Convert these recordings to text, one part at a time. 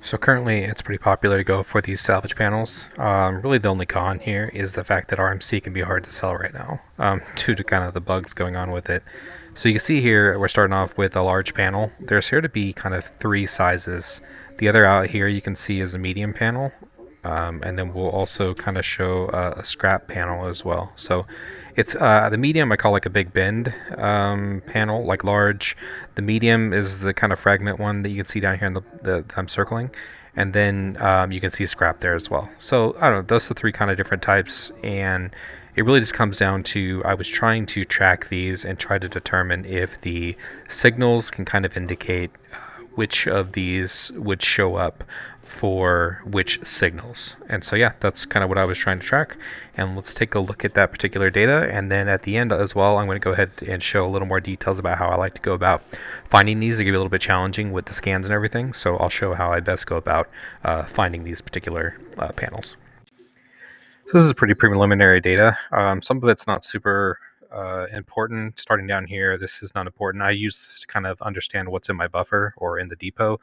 So currently, it's pretty popular to go for these salvage panels. Really, the only con here is the fact that RMC can be hard to sell right now, due to kind of the bugs going on with it. So you can see here, we're starting off with a large panel. There's here to be kind of three sizes. The other out here you can see is a medium panel, and then we'll also kind of show a scrap panel as well. So it's the medium I call like a big bend panel, like large. The medium is the kind of fragment one that you can see down here in the I'm circling, and then you can see scrap there as well. So I don't know, those are the three kind of different types, and it really just comes down to I was trying to track these and try to determine if the signals can kind of indicate which of these would show up for which signals. And so yeah, that's kind of what I was trying to track. And let's take a look at that particular data. And then at the end as well, I'm going to go ahead and show a little more details about how I like to go about finding these. They can be a little bit challenging with the scans and everything. So I'll show how I best go about finding these particular panels. So this is pretty preliminary data. Some of it's not super important. Starting down here, this is not important. I use this to kind of understand what's in my buffer or in the depot,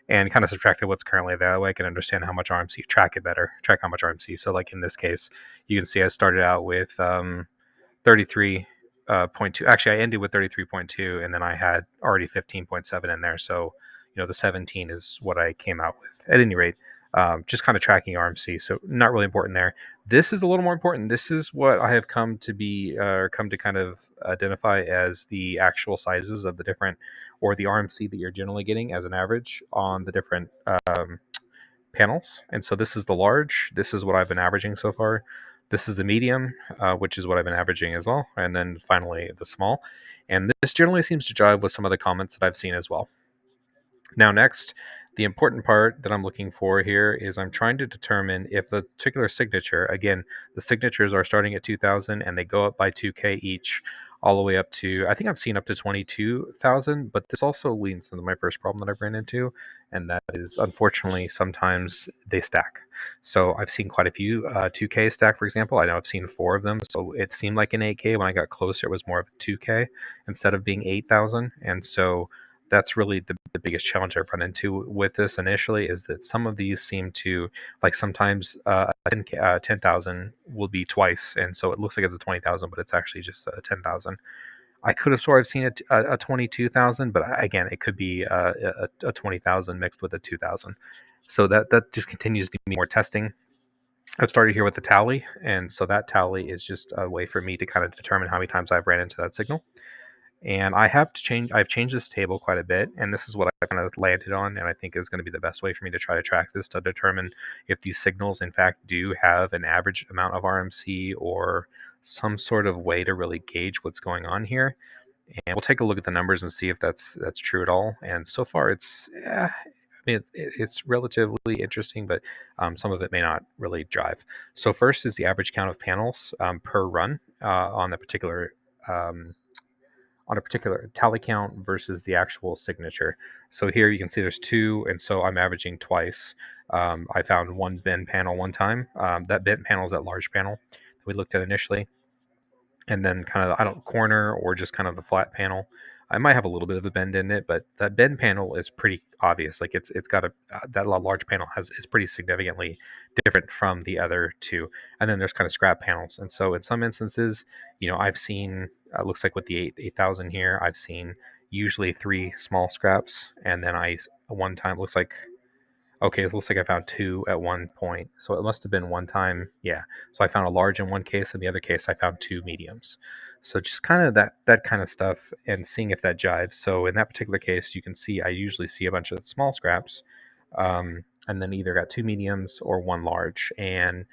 and kind of subtract what's currently there. That way I can understand how much RMC, track it better, track how much RMC. So like in this case, you can see I started out with 33.2. Actually, I ended with 33.2, and then I had already 15.7 in there. So, the 17 is what I came out with. At any rate, just kind of tracking RMC. So, not really important there. This is a little more important. This is what I have come to be, come to kind of identify as the actual sizes of the different, or the RMC that you're generally getting as an average on the different panels. And so this is the large. This is what I've been averaging so far. This is the medium, which is what I've been averaging as well. And then finally the small. And this generally seems to jive with some of the comments that I've seen as well. Now, next, the important part that I'm looking for here is I'm trying to determine if the particular signature, again, the signatures are starting at 2,000 and they go up by 2K each, all the way up to, I think I've seen up to 22,000, but this also leads into my first problem that I've ran into, and that is unfortunately sometimes they stack. So I've seen quite a few 2K stack, for example. I know I've seen four of them, so it seemed like an 8K. When I got closer, it was more of a 2K instead of being 8,000, and so that's really the biggest challenge I've run into with this initially is that some of these seem to, like, sometimes 10,000 will be twice, and so it looks like it's a 20,000, but it's actually just a 10,000. I could have sort of seen a 22,000, but again, it could be a 20,000 mixed with a 2,000. So that just continues to be more testing. I've started here with the tally, and so that tally is just a way for me to kind of determine how many times I've ran into that signal. And I've changed this table quite a bit, and this is what I kind of landed on, and I think is going to be the best way for me to try to track this to determine if these signals in fact do have an average amount of RMC or some sort of way to really gauge what's going on here. And we'll take a look at the numbers and see if that's true at all. And so far, I mean, it's relatively interesting, but some of it may not really drive. So first is the average count of panels per run um, on a particular tally count versus the actual signature. So here you can see there's two, and so I'm averaging twice. I found one bend panel one time. That bent panel is that large panel that we looked at initially, and then kind of I don't corner or just kind of the flat panel. I might have a little bit of a bend in it, but that bend panel is pretty obvious. Like it's got a that large panel has is pretty significantly different from the other two. And then there's kind of scrap panels. And so in some instances, I've seen looks like with the 8,000 here, I've seen usually three small scraps, and then one time looks like okay, it looks like I found two at one point. So it must have been one time. Yeah. So I found a large in one case. In the other case, I found two mediums. So just kind of that kind of stuff and seeing if that jives. So in that particular case, you can see I usually see a bunch of small scraps, and then either got two mediums or one large. And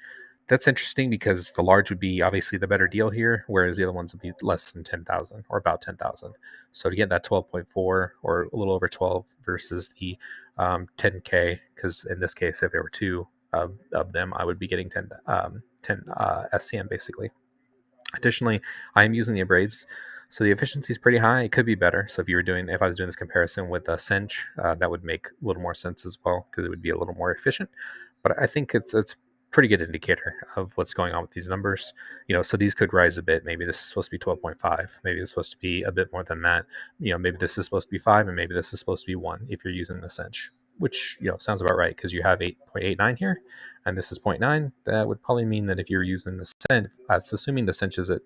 that's interesting because the large would be obviously the better deal here, whereas the other ones would be less than 10,000 or about 10,000. So to get that 12.4 or a little over 12 versus the 10K, because in this case, if there were two of them, I would be getting 10 SCM basically. Additionally, I am using the abrades, so the efficiency is pretty high. It could be better. So if I was doing this comparison with a cinch, that would make a little more sense as well because it would be a little more efficient. But I think it's pretty good indicator of what's going on with these numbers. So these could rise a bit. Maybe this is supposed to be 12.5. Maybe it's supposed to be a bit more than that. Maybe this is supposed to be 5, and maybe this is supposed to be 1 if you're using the cinch. which sounds about right because you have 8.89 here, and this is 0.9. That would probably mean that if you're using the cinch, that's assuming the cinch is at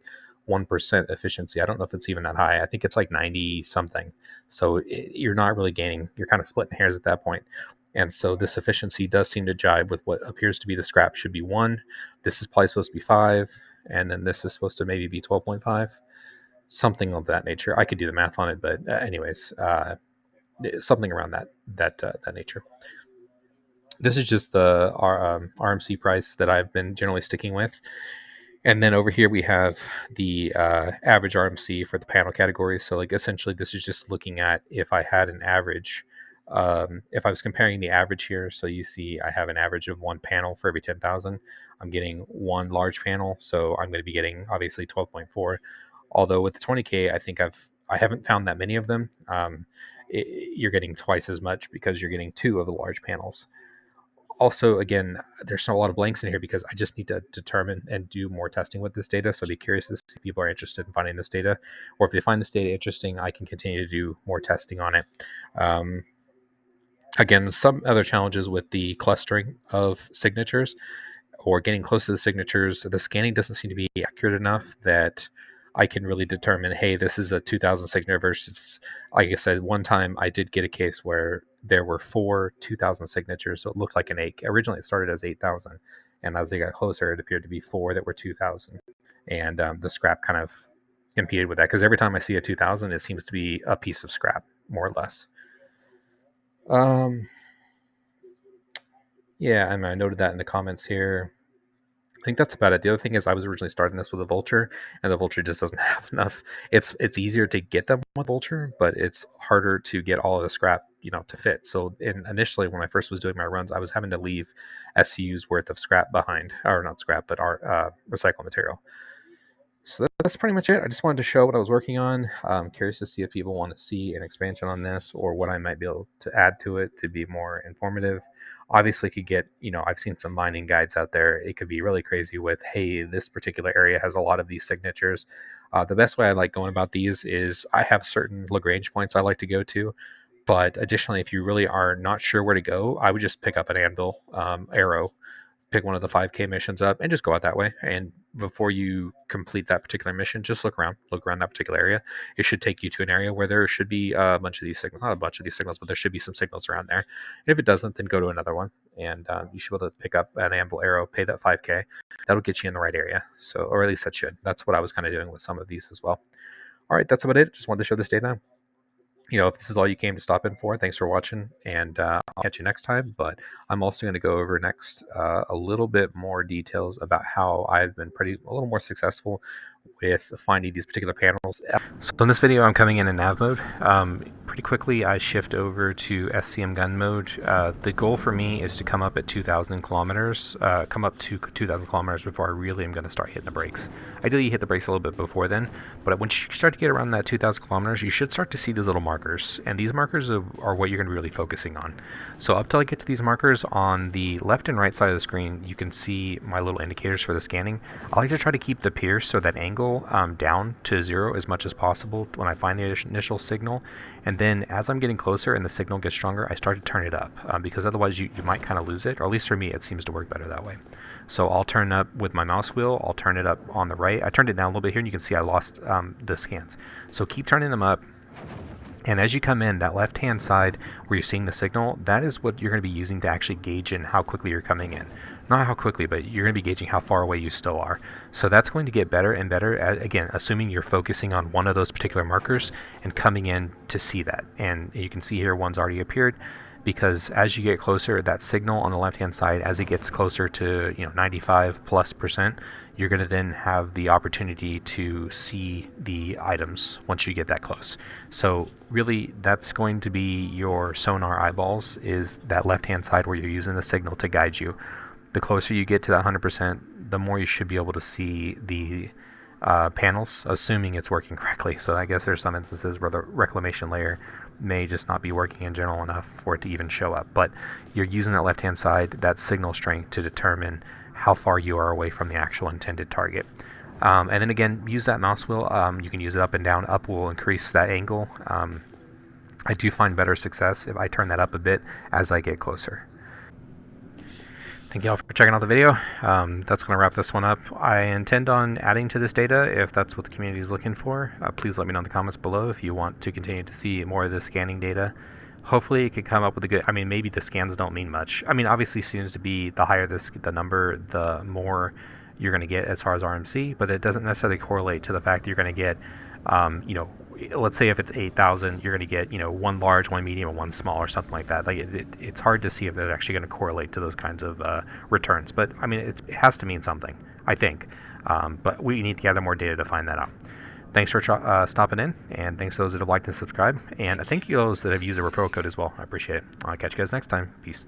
1% efficiency. I don't know if it's even that high. I think it's like 90 something. So you're not really gaining. You're kind of splitting hairs at that point. And so this efficiency does seem to jibe with what appears to be the scrap should be 1. This is probably supposed to be 5, and then this is supposed to maybe be 12.5, something of that nature. I could do the math on it, but anyways, something around that nature. This is just the RMC price that I've been generally sticking with. And then over here we have the average RMC for the panel categories. So like essentially this is just looking at if I had an average, if I was comparing the average here. So you see I have an average of 1 panel for every 10,000. I'm getting 1 large panel. So I'm going to be getting obviously 12.4. Although with the 20K, I haven't found that many of them. You're getting twice as much because you're getting 2 of the large panels. Also, again, there's not a lot of blanks in here because I just need to determine and do more testing with this data. So I'd be curious to see if people are interested in finding this data, or if they find this data interesting, I can continue to do more testing on it. Um, Again, some other challenges with the clustering of signatures or getting close to the signatures, the scanning doesn't seem to be accurate enough that I can really determine, hey, this is a 2000 signature versus, like I said, one time I did get a case where there were 4 2000 signatures, so it looked like an 8. Originally, it started as 8,000, and as they got closer, it appeared to be 4 that were 2000. And the scrap kind of competed with that because every time I see a 2000, it seems to be a piece of scrap, more or less. Yeah, and I noted that in the comments here. I think that's about it. The other thing is I was originally starting this with a vulture, and the vulture just doesn't have enough. It's easier to get them with vulture, but it's harder to get all of the scrap, to fit. So initially when I first was doing my runs, I was having to leave SCU's worth of scrap behind, or not scrap, but our recycled material. So that's pretty much it. I just wanted to show what I was working on. I'm curious to see if people want to see an expansion on this or what I might be able to add to it to be more informative. Obviously, could get, I've seen some mining guides out there. It could be really crazy with, hey, this particular area has a lot of these signatures. The best way I like going about these is I have certain Lagrange points I like to go to. But additionally, if you really are not sure where to go, I would just pick up an anvil arrow, pick one of the 5K missions up and just go out that way. And before you complete that particular mission, just look around that particular area. It should take you to an area where there should be a bunch of these signals, not a bunch of these signals, but there should be some signals around there. And if it doesn't, then go to another one, and you should be able to pick up an anvil arrow, pay that 5K. That'll get you in the right area. So, or at least that should. That's what I was kind of doing with some of these as well. All right, that's about it. Just wanted to show this data. If this is all you came to stop in for, thanks for watching, and I'll catch you next time. But I'm also going to go over next a little bit more details about how I've been a little more successful with finding these particular panels. So in this video, I'm coming in nav mode. Pretty quickly, I shift over to SCM gun mode. The goal for me is to come up at 2,000 kilometers, come up to 2,000 kilometers before I really am going to start hitting the brakes. Ideally, you hit the brakes a little bit before then, but once you start to get around that 2,000 kilometers, you should start to see these little markers, and these markers are what you're going to be really focusing on. So up till I get to these markers on the left and right side of the screen, you can see my little indicators for the scanning. I like to try to keep the pierce, or that angle, down to 0 as much as possible when I find the initial signal, and then as I'm getting closer and the signal gets stronger, I start to turn it up, because otherwise you might kind of lose it, or at least for me it seems to work better that way. So I'll turn up with my mouse wheel, I'll turn it up on the right. I turned it down a little bit here and you can see I lost the scans. So keep turning them up. And as you come in, that left-hand side where you're seeing the signal, that is what you're going to be using to actually gauge in how quickly you're coming in. Not how quickly, but you're going to be gauging how far away you still are. So that's going to get better and better, again, assuming you're focusing on one of those particular markers and coming in to see that. And you can see here one's already appeared, because as you get closer, that signal on the left-hand side, as it gets closer to 95+%, you're going to then have the opportunity to see the items once you get that close. So really, that's going to be your sonar eyeballs, is that left-hand side where you're using the signal to guide you. The closer you get to that 100%, the more you should be able to see the panels, assuming it's working correctly. So I guess there's some instances where the reclamation layer may just not be working in general enough for it to even show up. But you're using that left-hand side, that signal strength, to determine how far you are away from the actual intended target. And then again, use that mouse wheel. You can use it up and down. Up will increase that angle. I do find better success if I turn that up a bit as I get closer. Thank you all for checking out the video. That's going to wrap this one up. I intend on adding to this data if that's what the community is looking for. Please let me know in the comments below if you want to continue to see more of this scanning data. Hopefully it could come up with a good, I mean, maybe the scans don't mean much. I mean, obviously seems to be the higher the number, the more you're going to get as far as RMC, but it doesn't necessarily correlate to the fact that you're going to get, you know, let's say if it's 8,000, you're going to get, you know, one large, one medium, and one small, or something like that. Like it's hard to see if they're actually going to correlate to those kinds of returns. But I mean, it has to mean something, I think. But we need to gather more data to find that out. Thanks for stopping in, and thanks to those that have liked and subscribed. And thank you to those that have used the referral code as well. I appreciate it. I'll catch you guys next time. Peace.